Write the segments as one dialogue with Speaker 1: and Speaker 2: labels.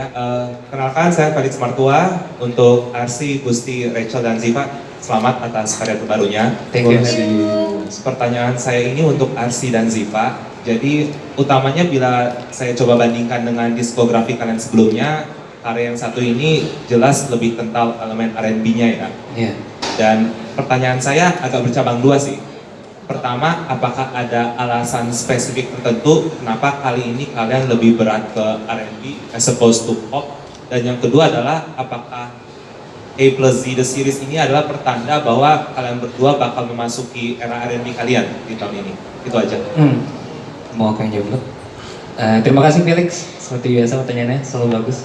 Speaker 1: Ya, kenalkan saya Felix Martua. Untuk Arsi, Gusti, Rachel, dan Ziva, selamat atas karya terbarunya.
Speaker 2: Thank you.
Speaker 1: Pertanyaan saya ini untuk Arsi dan Ziva. Jadi utamanya bila saya coba bandingkan dengan diskografi kalian sebelumnya, karya yang satu ini jelas lebih kental elemen R&B-nya ya.
Speaker 2: Iya.
Speaker 1: Dan pertanyaan saya agak bercabang dua sih. Pertama, apakah ada alasan spesifik tertentu kenapa kali ini kalian lebih berat ke R&B as opposed to pop? Dan yang kedua adalah apakah A plus Z The Series ini adalah pertanda bahwa kalian berdua bakal memasuki era R&B kalian di tahun ini? Itu aja.
Speaker 2: Mau aku yang jawab dulu? Terima kasih Felix, seperti biasa pertanyaannya selalu bagus.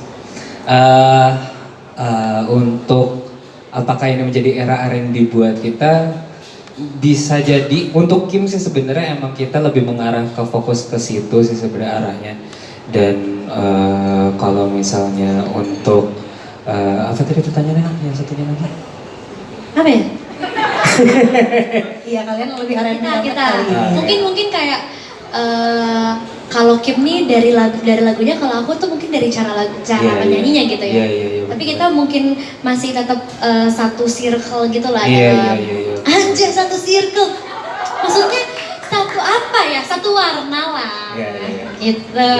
Speaker 2: Untuk apakah ini menjadi era R&B buat kita? Bisa jadi untuk Kim sih sebenarnya emang kita lebih mengarah ke fokus ke situ sih sebenarnya arahnya. Dan kalau misalnya untuk apa tadi pertanyaannya yang satunya lagi?
Speaker 3: Apa ya? Iya kalian lebih R&B
Speaker 4: kita
Speaker 3: mungkin
Speaker 4: kayak kalau Kim nih dari lagunya, kalau aku tuh mungkin dari cara menyanyinya gitu ya. Tapi kita mungkin masih tetap satu circle gitu lah ya. Anjir, satu circle. Maksudnya satu apa ya? Satu warna lah. Gitu.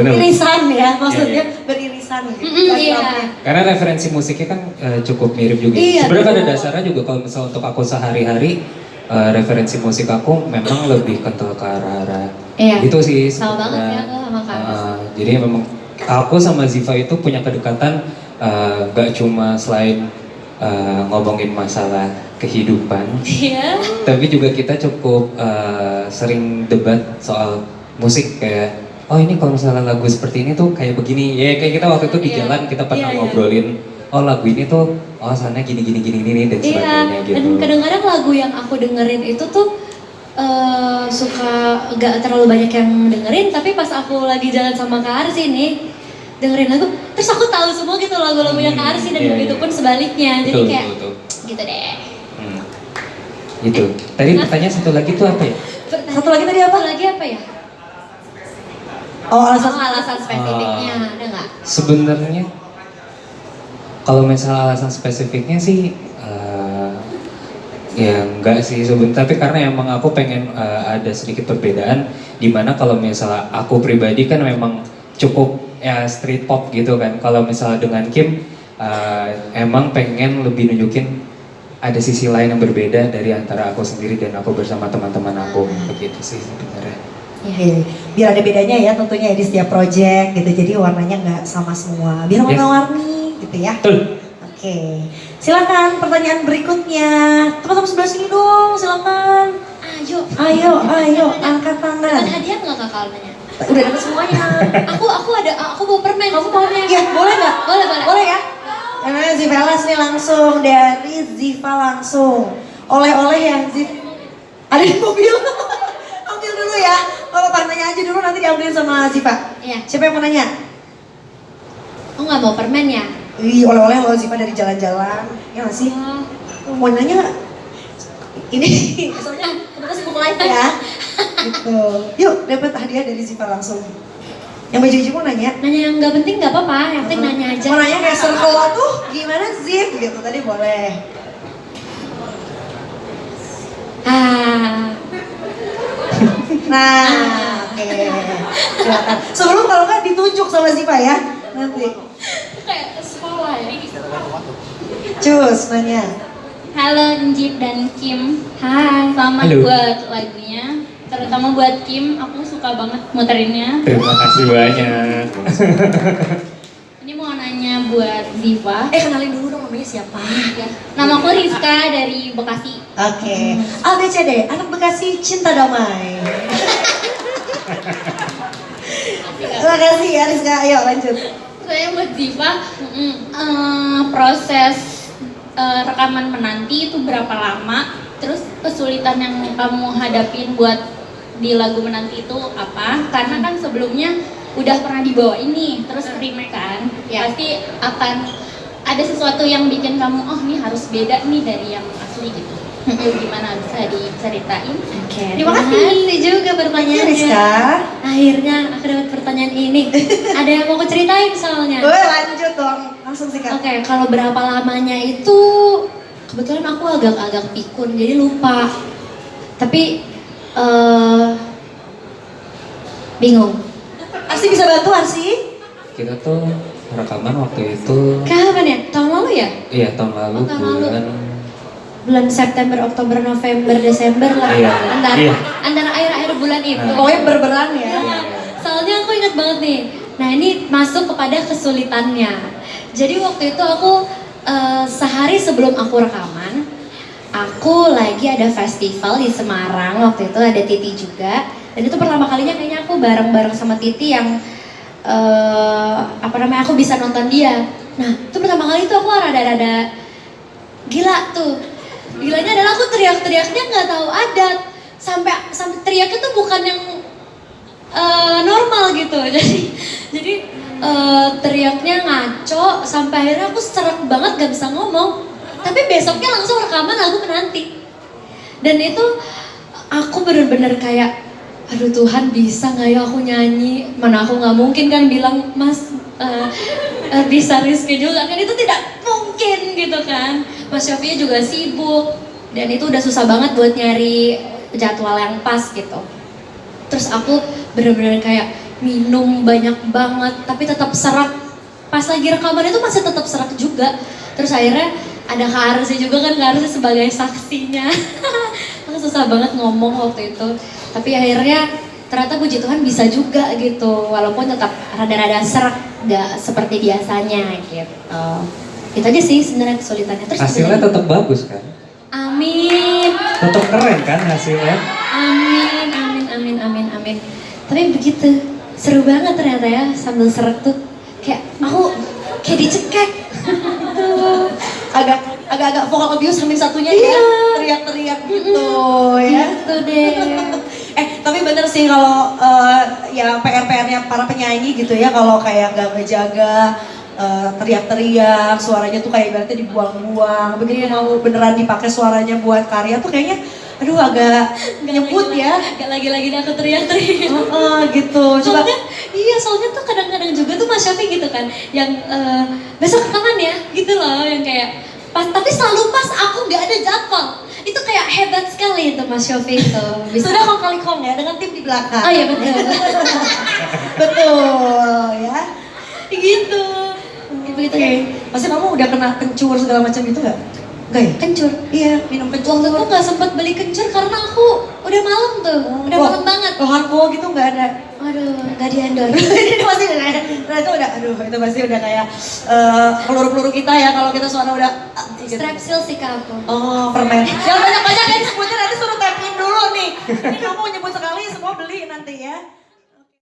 Speaker 3: Irisan ya, maksudnya beririsan gitu.
Speaker 4: Iya.
Speaker 2: Karena referensi musiknya kan cukup mirip juga. Sebenarnya pada dasarnya juga kalau misalnya untuk aku sehari-hari referensi musik aku memang lebih kental ke arah-arah itu sih.
Speaker 4: Sama banget ya aku sama Kak.
Speaker 2: Jadi memang aku sama Ziva itu punya kedekatan gak cuma selain ngomongin masalah kehidupan, tapi juga kita cukup sering debat soal musik kayak oh ini kalau misalnya lagu seperti ini tuh kayak begini ya, kayak kita waktu itu di jalan kita pernah ngobrolin oh lagu ini tuh oh soalnya gini dan sebagainya gitu.
Speaker 4: Dan kadang-kadang lagu yang aku dengerin itu tuh suka gak terlalu banyak yang dengerin, tapi pas aku lagi jalan sama Kak Arsi nih dengerin lagu, terus aku tahu semua gitu lagu-lagunya Kak Arsi dan begitu pun sebaliknya. Jadi kayak gitu deh.
Speaker 2: Gitu. Tadi pertanyaan satu lagi tuh apa ya?
Speaker 3: Satu lagi tadi apa?
Speaker 4: Lagi apa ya?
Speaker 3: Oh
Speaker 4: alasan spesifiknya ada nggak?
Speaker 2: Sebenarnya kalau misalnya alasan spesifiknya sih ya enggak sih sebenarnya, tapi karena emang aku pengen ada sedikit perbedaan di mana kalau misalnya aku pribadi kan memang cukup ya street pop gitu kan. Kalau misalnya dengan Kim emang pengen lebih nunjukin ada sisi lain yang berbeda dari antara aku sendiri dan aku bersama teman-teman aku begitu sih sebenarnya.
Speaker 3: Biar ada bedanya ya tentunya ya di setiap project gitu, jadi warnanya nggak sama semua, biar warna-warni gitu ya. Oke, silakan pertanyaan berikutnya. Teman-teman sebelah sini dong, silakan. Ayo, angkat tangan.
Speaker 4: Dapat hadiah nggak Kak Kalmanya?
Speaker 3: Udah dapat semuanya.
Speaker 4: aku bawa permen. Kamu mau permen?
Speaker 3: Ya, boleh nggak? Boleh ya. Karena Zivelas nih langsung dari Ziva langsung. Oleh-oleh yang ada di mobil. Ambil dulu ya. Kalau tanya aja dulu nanti diambilin sama Ziva.
Speaker 4: Iya.
Speaker 3: Siapa yang mau nanya?
Speaker 4: Oh nggak mau permen ya?
Speaker 3: Ih, oleh-oleh loh Ziva dari jalan-jalan. Ya nggak sih? Mau nanya nggak? Ini soalnya kita sibuk live ya. Gitu. Yuk dapat hadiah dari Ziva langsung. Yang baju hijau mau nanya?
Speaker 4: Nanya yang nggak penting nggak apa-apa, yang penting nanya aja.
Speaker 3: Mau nanya kayak circle lo tuh gimana Ziv? Gitu tadi boleh. Nah, oke. Silakan. Sebelum kalau nggak ditunjuk sama Ziva ya nanti.
Speaker 4: Kayak sekolah ya.
Speaker 3: Cus nanya.
Speaker 5: Halo Njip dan Kim. Hai, selamat buat lagunya. Terutama buat Kim, aku suka banget muterinnya.
Speaker 2: Terima kasih banyak.
Speaker 5: Ini mau nanya buat Ziva.
Speaker 3: Kenalin dulu dong namanya siapa?
Speaker 5: Ya. Nama aku Rizka dari Bekasi.
Speaker 3: Oke. ABCD, anak Bekasi cinta damai. Terima kasih ya Rizka, ayo lanjut.
Speaker 5: Saya buat Ziva, proses rekaman menanti itu berapa lama? Terus kesulitan yang kamu hadapin buat di lagu menanti itu apa? Karena kan sebelumnya udah pernah dibawa ini, terus remake kan, pasti akan ada sesuatu yang bikin kamu, oh ini harus beda nih dari yang asli gitu. Itu gimana, bisa diceritain?
Speaker 4: Oke,
Speaker 5: Terima kasih.
Speaker 4: juga pertanyaannya.
Speaker 3: Rizka.
Speaker 4: Akhirnya aku dapat pertanyaan ini. Ada yang mau aku ceritain soalnya.
Speaker 3: Lanjut dong, langsung sikat.
Speaker 4: Oke, kalau berapa lamanya itu kebetulan aku agak-agak pikun jadi lupa. Tapi bingung.
Speaker 3: Arsi bisa bantu Arsi?
Speaker 2: Kita tuh rekaman waktu itu.
Speaker 4: Kapan ya? Tahun lalu ya?
Speaker 2: Iya, tahun lalu
Speaker 4: Oh, tahun lalu.
Speaker 2: bulan
Speaker 4: Bulan September, Oktober, November, Desember lah.
Speaker 2: Iya.
Speaker 4: Antara akhir-akhir bulan itu.
Speaker 3: Pokoknya berberan ya.
Speaker 4: Iya. Soalnya aku ingat banget nih. Nah ini masuk kepada kesulitannya. Jadi waktu itu aku sehari sebelum aku rekaman, aku lagi ada festival di Semarang. Waktu itu ada Titi juga. Dan itu pertama kalinya kayaknya aku bareng-bareng sama Titi yang aku bisa nonton dia. Nah itu pertama kali itu aku rada-rada gila tuh. Gilanya adalah aku teriak-teriaknya nggak tahu adat. Sampai teriaknya tuh bukan yang normal gitu. Jadi teriaknya ngaco sampai akhirnya aku serak banget gak bisa ngomong. Tapi besoknya langsung rekaman lagu Menanti. Dan itu aku bener-bener kayak, aduh Tuhan bisa nggak ya aku nyanyi? Mana aku nggak mungkin kan bilang Mas bisa Rizky juga kan, itu tidak mungkin gitu kan. Mas Syafi'i juga sibuk dan itu udah susah banget buat nyari jadwal yang pas gitu. Terus aku bener-bener kayak minum banyak banget tapi tetap serak. Pas lagi rekaman itu masih tetap serak juga. Terus akhirnya ada Kak Arsi juga kan, Kak Arsi sebagai saksinya. Aku susah banget ngomong waktu itu. Tapi akhirnya ternyata puji Tuhan bisa juga gitu. Walaupun tetap rada-rada serak, gak seperti biasanya gitu. Itu aja sih sebenarnya kesulitannya. Terus
Speaker 2: hasilnya tetap bagus kan?
Speaker 4: Amin.
Speaker 2: Tetap keren kan hasilnya?
Speaker 4: Amin. Tapi begitu, seru banget ternyata ya sambil serak tuh. Kayak aku kayak dicekek.
Speaker 3: Agak-agak vokal abuse hamil satunya ya, teriak-teriak gitu ya.
Speaker 4: Gitu deh.
Speaker 3: Tapi bener sih kalau ya PR-nya para penyanyi gitu ya, kalau kayak gak ngejaga teriak-teriak, suaranya tuh kayak ibaratnya dibuang-buang. Begitu mau beneran dipakai suaranya buat karya tuh kayaknya aduh agak nyebut ya.
Speaker 4: Gak lagi-lagi aku teriak-teriak.
Speaker 3: Gitu. Coba.
Speaker 4: Soalnya tuh kadang-kadang juga tuh Mas Syafi'i gitu kan, yang besok rekaman ya, gitu loh, yang kayak pas, tapi selalu pas aku nggak ada jadwal. Itu kayak hebat sekali itu Mas Syafi'i itu.
Speaker 3: Sudah kong kali kong ya dengan tim di belakang.
Speaker 4: Oh iya betul.
Speaker 3: Betul ya.
Speaker 4: Gitu. Begitu ya.
Speaker 3: Pasti kamu udah kena kencur segala macam gitu nggak? Enggak ya?
Speaker 4: Kencur.
Speaker 3: Iya, minum kencur.
Speaker 4: Waktu itu nggak sempat beli kencur karena aku udah malam tuh, udah malam banget.
Speaker 3: Lohanko gitu nggak ada.
Speaker 4: Aduh, nggak di-endorse.
Speaker 3: Itu pasti udah, nah itu udah, aduh itu pasti udah kayak peluru-peluru kita ya kalau kita suara udah gitu.
Speaker 4: Strepsil sih Kak aku.
Speaker 3: Oh, permen. Yang banyak-banyak ya disebutnya nanti suruh tap in dulu nih. Ini kamu nyebut sekali